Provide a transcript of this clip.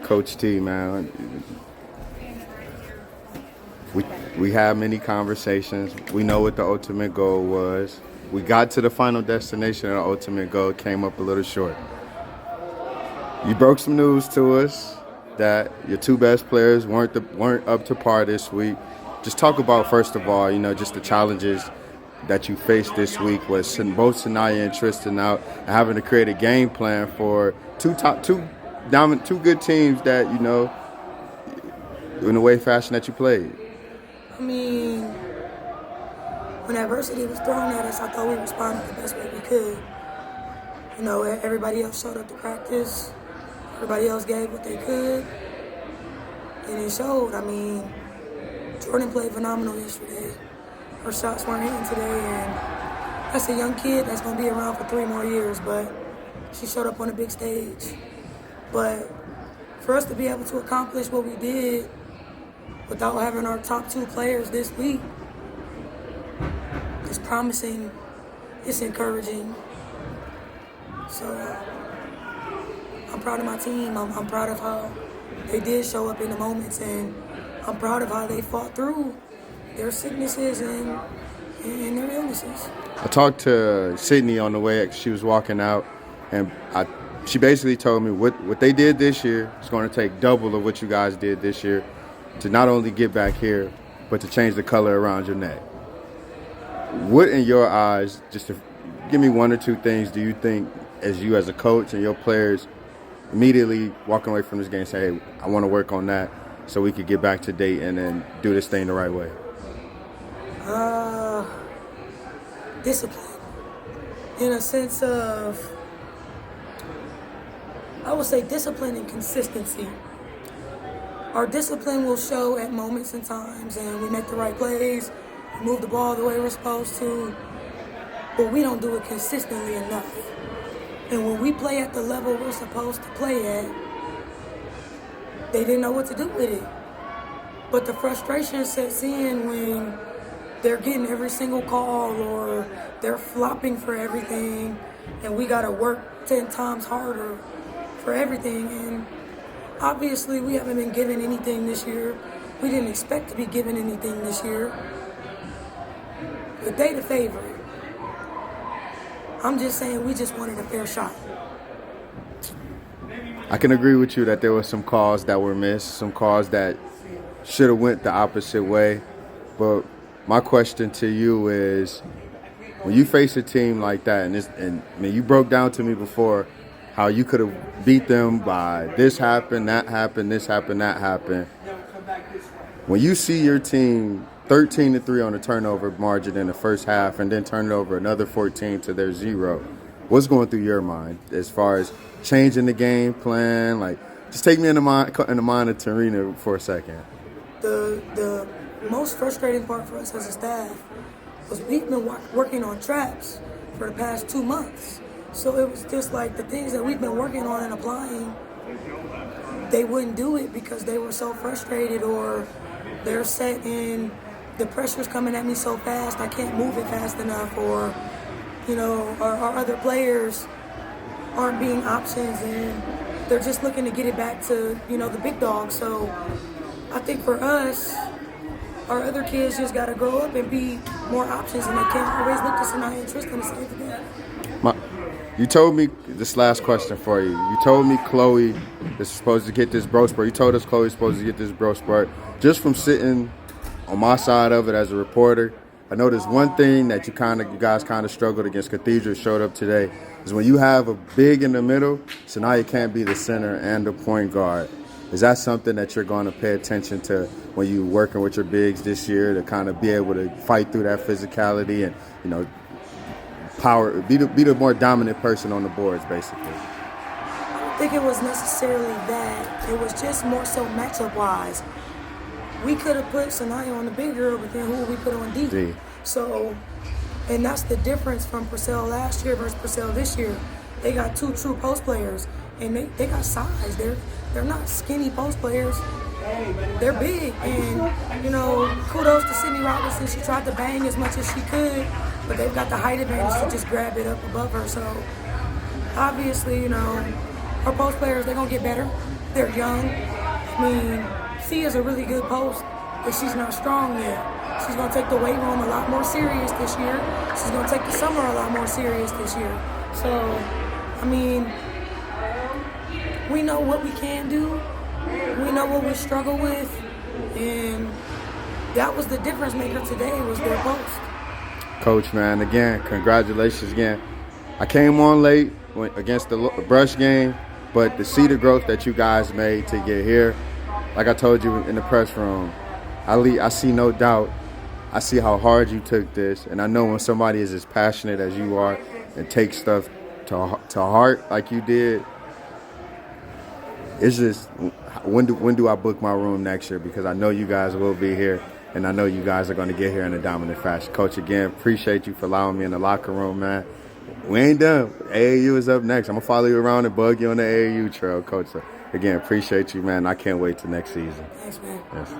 Coach T, man. We had many conversations. We know what the ultimate goal was. We got to the final destination, and the ultimate goal came up a little short. You broke some news to us that your two best players weren't up to par this week. Just talk about, first of all, just the challenges that you faced this week with both Sanaya and Tristan out, and having to create a game plan for two good teams that, in the way fashion that you played. I mean, when adversity was thrown at us, I thought we responded the best way we could. Everybody else showed up to practice. Everybody else gave what they could. And it showed. I mean, Jordan played phenomenal yesterday. Her shots weren't hitting today, and that's a young kid that's going to be around for 3 more years, but she showed up on a big stage. But for us to be able to accomplish what we did without having our top 2 players this week, it's promising, it's encouraging. So I'm proud of my team. I'm proud of how they did show up in the moments, and I'm proud of how they fought through their sicknesses and their illnesses. I talked to Sydney on the way she was walking out, and she basically told me what they did this year is going to take double of what you guys did this year to not only get back here, but to change the color around your neck. What, in your eyes, just to give me 1 or 2 things, do you think, as you as a coach and your players, immediately walking away from this game say, hey, I want to work on that so we could get back to date and then do this thing the right way? Discipline. In a sense of, I would say discipline and consistency. Our discipline will show at moments and times, and we make the right plays, we move the ball the way we're supposed to, but we don't do it consistently enough. And when we play at the level we're supposed to play at, they didn't know what to do with it. But the frustration sets in when they're getting every single call or they're flopping for everything, and we got to work 10 times harder for everything. And obviously we haven't been given anything this year. We didn't expect to be given anything this year. But they the favorite. I'm just saying we just wanted a fair shot. I can agree with you that there were some calls that were missed, some calls that should have went the opposite way. But my question to you is, when you face a team like that, and you broke down to me before how you could have beat them by this happened, that happened, this happened, that happened. When you see your team 13-3 on a turnover margin in the first half and then turn it over another 14 to their 0, what's going through your mind as far as changing the game plan? Like, just take me in the mind of Terrina for a second. The most frustrating part for us as a staff was we've been working on traps for the past 2 months. So it was just like the things that we've been working on and applying, they wouldn't do it because they were so frustrated, or they're set in the pressure's coming at me so fast I can't move it fast enough, or our other players aren't being options and they're just looking to get it back to the big dogs. So I think for us, our other kids just got to grow up and be more options, and they can't always look to Sanaya and Tristan to save the game. You told me, this last question for you. You told me Chloe is supposed to get this growth spurt. You told us Chloe's supposed to get this growth spurt. Just from sitting on my side of it as a reporter, I know there's one thing that you guys kind of struggled against. Cathedral showed up today, is when you have a big in the middle, Sanaya can't be the center and the point guard. Is that something that you're going to pay attention to when you're working with your bigs this year, to kind of be able to fight through that physicality and, power, be the more dominant person on the boards, basically? I don't think it was necessarily that. It was just more so matchup-wise. We could have put Sanaya on the big girl, but then who would we put on D? So, and that's the difference from Purcell last year versus Purcell this year. They got 2 true post players, and they got size. They're not skinny post players. They're big, and kudos to Sydney Robinson. She tried to bang as much as she could, but they've got the height advantage to just grab it up above her. So obviously, our post players, they're gonna get better. they're young. I mean, C is a really good post, but she's not strong yet. She's going to take the weight room a lot more serious this year. She's going to take the summer a lot more serious this year. So, I mean, we know what we can do. We know what we struggle with. And that was the difference maker today, was their post. Coach, man, again, congratulations again. I came on late against the Brush game, but to see the growth that you guys made to get here, like I told you in the press room, I see no doubt. I see how hard you took this, and I know when somebody is as passionate as you are and takes stuff to heart like you did, it's just, when do I book my room next year? Because I know you guys will be here, and I know you guys are going to get here in a dominant fashion. Coach, again, appreciate you for allowing me in the locker room, man. We ain't done. AAU is up next. I'm going to follow you around and bug you on the AAU trail, Coach. So, again, appreciate you, man. I can't wait till next season. Thanks, man. Yes.